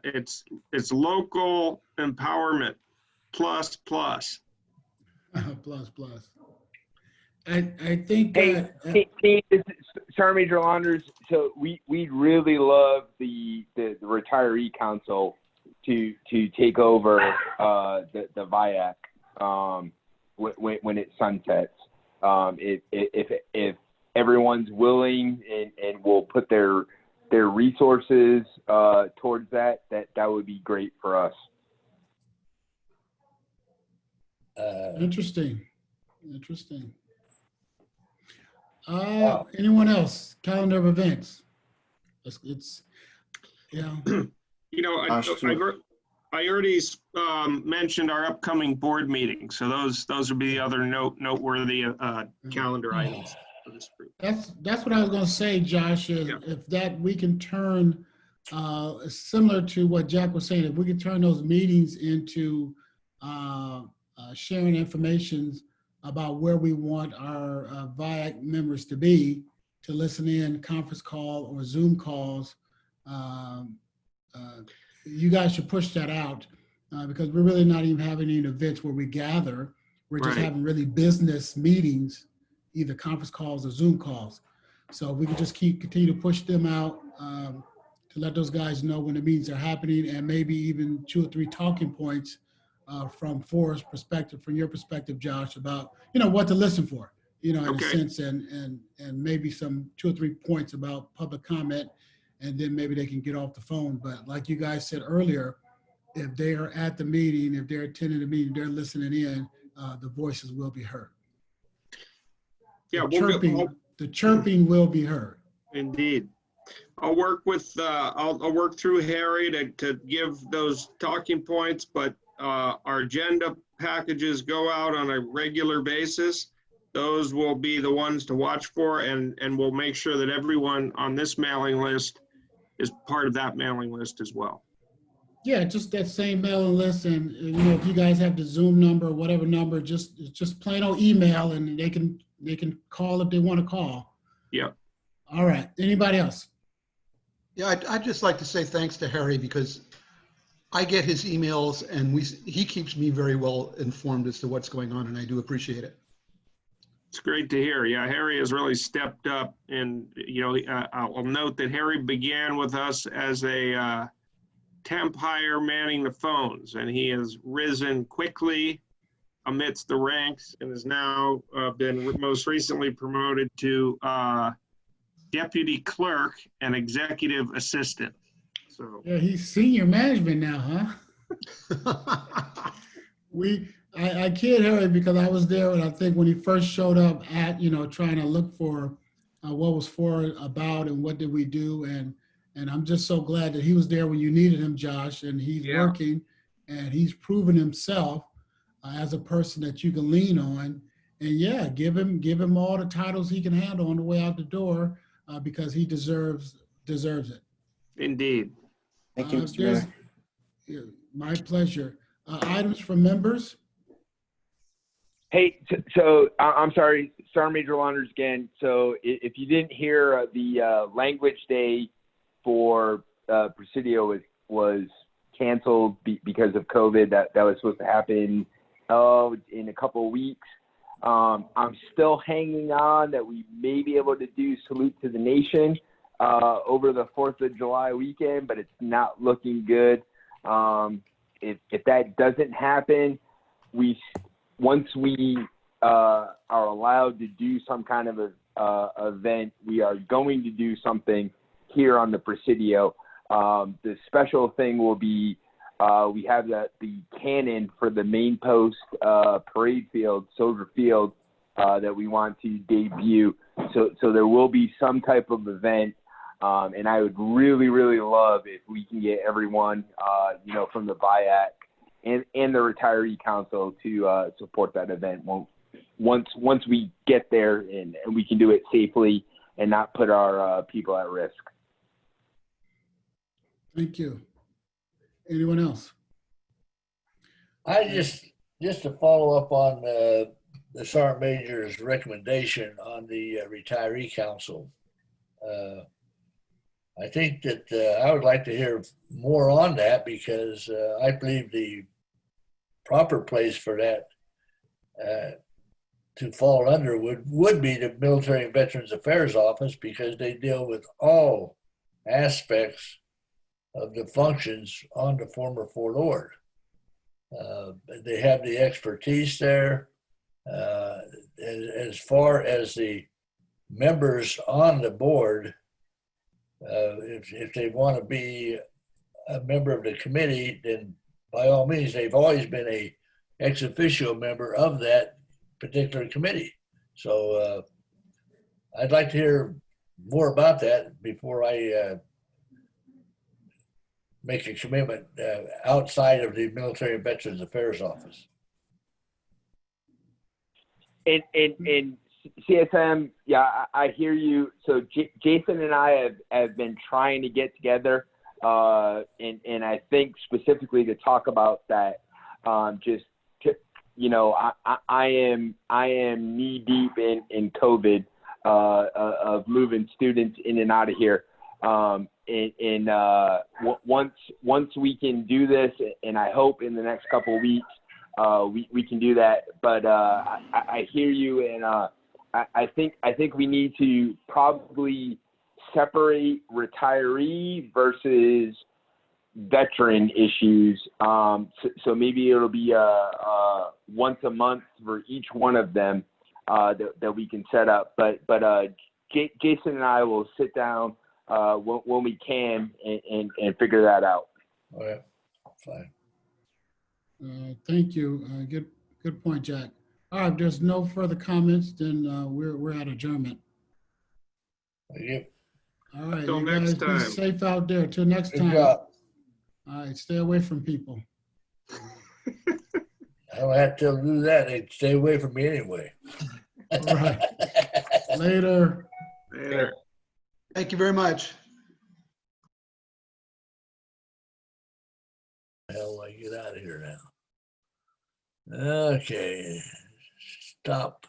it's local empowerment plus. Plus. I think. Hey, sorry, Major Launders. So we'd really love the retiree council to take over the VIAC when it sunsets. If everyone's willing and will put their resources towards that would be great for us. Interesting. Anyone else? Calendar of events. It's yeah. You know, I already mentioned our upcoming board meeting, so those would be the other noteworthy calendar items for this group. That's what I was going to say, Josh. Is if that we can turn similar to what Jack was saying, if we can turn those meetings into sharing information about where we want our VIAC members to be to listen in, conference call or Zoom calls. You guys should push that out because we're really not even having any events where we gather. We're just having really business meetings, either conference calls or Zoom calls. So we can just continue to push them out to let those guys know when the meetings are happening, and maybe even 2 or 3 talking points from FORA's perspective, from your perspective, Josh, about what to listen for, in a sense, and maybe some 2 or 3 points about public comment, and then maybe they can get off the phone. But like you guys said earlier, if they are at the meeting, if they're attending the meeting, they're listening in, the voices will be heard. Yeah, the chirping will be heard. Indeed. I'll work with I'll work through Harry to give those talking points, but our agenda packages go out on a regular basis. Those will be the ones to watch for, and we'll make sure that everyone on this mailing list is part of that mailing list as well. Yeah, just that same mailing list, and if you guys have the Zoom number or whatever number, just plain old email, and they can call if they want to call. Yeah. All right. Anybody else? Yeah, I'd just like to say thanks to Harry, because I get his emails and he keeps me very well informed as to what's going on, and I do appreciate it. It's great to hear. Yeah, Harry has really stepped up, and I'll note that Harry began with us as a temp hire manning the phones, and he has risen quickly amidst the ranks and has now been most recently promoted to deputy clerk and executive assistant. So yeah, he's senior management now, huh? I kid Harry because I was there, and I think when he first showed up at trying to look for what was FORA about and what did we do, and I'm just so glad that he was there when you needed him, Josh, and he's working, and he's proven himself as a person that you can lean on, And yeah, give him all the titles he can handle on the way out the door, because he deserves it. Indeed. Thank you, Mr. There's Mayor. yeah, my pleasure. Items from members. Hey, so I'm sorry, Sergeant Major Launders again. So if you didn't hear, the language day for Presidio was canceled because of COVID. That was supposed to happen in a couple of weeks. I'm still hanging on that we may be able to do Salute to the Nation over the 4th of July weekend, but it's not looking good. If that doesn't happen, once we are allowed to do some kind of event, we are going to do something here on the Presidio. The special thing will be we have the cannon for the main post parade field, Soldier Field, that we want to debut. So there will be some type of event, and I would really, really love if we can get everyone, from the BIAC and the Retiree Council to support that event. Once we get there and we can do it safely and not put our people at risk. Thank you. Anyone else? I just to follow up on the Sergeant Major's recommendation on the retiree council. I think that I would like to hear more on that, because I believe the proper place for that to fall under would be the Military and Veterans Affairs Office, because they deal with all aspects of the functions on the former Fort Ord. They have the expertise there. As far as the members on the board, if they want to be a member of the committee, then by all means, they've always been a ex officio member of that particular committee. So I'd like to hear more about that before I make a commitment outside of the Military and Veterans Affairs Office. And CSM, yeah, I hear you. So Jason and I have been trying to get together, and I think specifically to talk about that. I am knee deep in COVID of moving students in and out of here. Once we can do this, and I hope in the next couple of weeks, we can do that. But I hear you, and I think we need to probably separate retiree versus veteran issues. So maybe it'll be once a month for each one of them that we can set up. But Jason and I will sit down when we can and figure that out. All right, fine. Thank you. Good point, Jack. All right, if there's no further comments, then we're at adjournment. Thank you. All right, Till you next guys be time. safe out there. Till next Good time. job. All right, stay away from people. I don't have to do that. They stay away from me anyway. All right. Later. Later. Thank you very much. Hell, I get out of here now. Okay, stop.